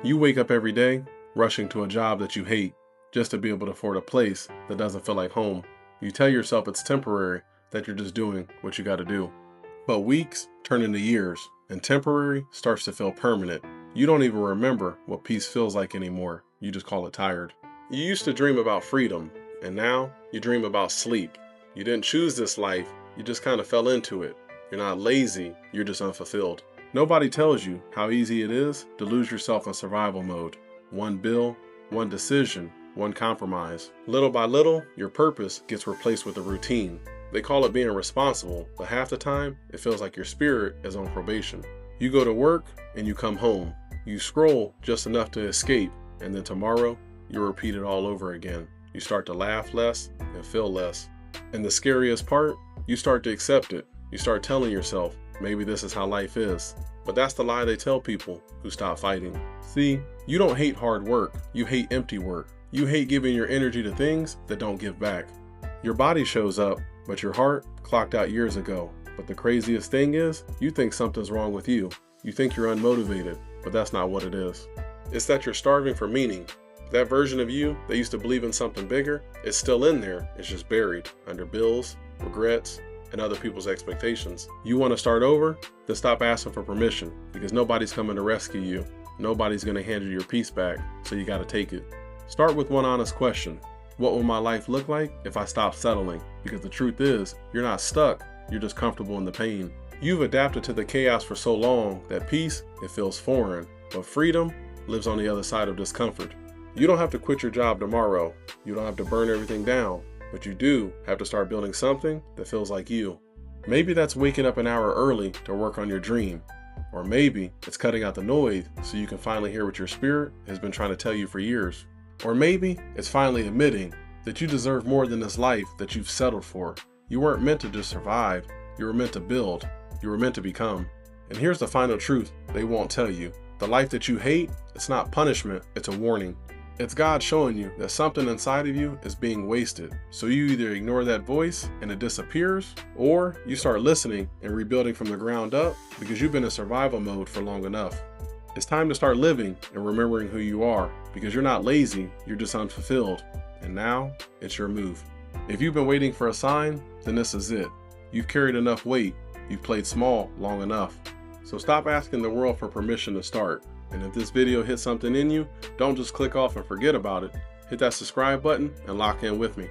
You wake up every day rushing to a job that you hate just to be able to afford a place that doesn't feel like home. You tell yourself it's temporary, that you're just doing what you got to do. But weeks turn into years, and temporary starts to feel permanent. You don't even remember what peace feels like anymore. You just call it tired. You used to dream about freedom, and now you dream about sleep. You didn't choose this life, you just kind of fell into it. You're not lazy, you're just unfulfilled. Nobody tells you how easy it is to lose yourself in survival mode. One bill, one decision, one compromise. Little by little, your purpose gets replaced with a routine. They call it being responsible, but half the time, it feels like your spirit is on probation. You go to work and you come home. You scroll just enough to escape, and then tomorrow, you repeat it all over again. You start to laugh less and feel less. And the scariest part, you start to accept it. You start telling yourself, maybe this is how life is. But that's the lie they tell people who stop fighting. See, you don't hate hard work, you hate empty work. You hate giving your energy to things that don't give back. Your body shows up, but your heart clocked out years ago. But the craziest thing is, you think something's wrong with you. You think you're unmotivated, but that's not what it is. It's that you're starving for meaning. That version of you that used to believe in something bigger is still in there. It's just buried under bills, regrets, and other people's expectations. You want to start over? Then stop asking for permission, because nobody's coming to rescue you. Nobody's going to hand you your peace back, so you got to take it. Start with one honest question. What will my life look like if I stop settling? Because the truth is, you're not stuck, you're just comfortable in the pain. You've adapted to the chaos for so long that peace, it feels foreign, but freedom lives on the other side of discomfort. You don't have to quit your job tomorrow. You don't have to burn everything down, but you do have to start building something that feels like you. Maybe that's waking up an hour early to work on your dream. Or maybe it's cutting out the noise so you can finally hear what your spirit has been trying to tell you for years. Or maybe it's finally admitting that you deserve more than this life that you've settled for. You weren't meant to just survive, you were meant to build, you were meant to become. And here's the final truth they won't tell you. The life that you hate, it's not punishment, it's a warning. It's God showing you that something inside of you is being wasted. So you either ignore that voice and it disappears, or you start listening and rebuilding from the ground up because you've been in survival mode for long enough. It's time to start living and remembering who you are, because you're not lazy, you're just unfulfilled. And now, it's your move. If you've been waiting for a sign, then this is it. You've carried enough weight, you've played small long enough. So stop asking the world for permission to start. And if this video hit something in you, don't just click off and forget about it. Hit that subscribe button and lock in with me.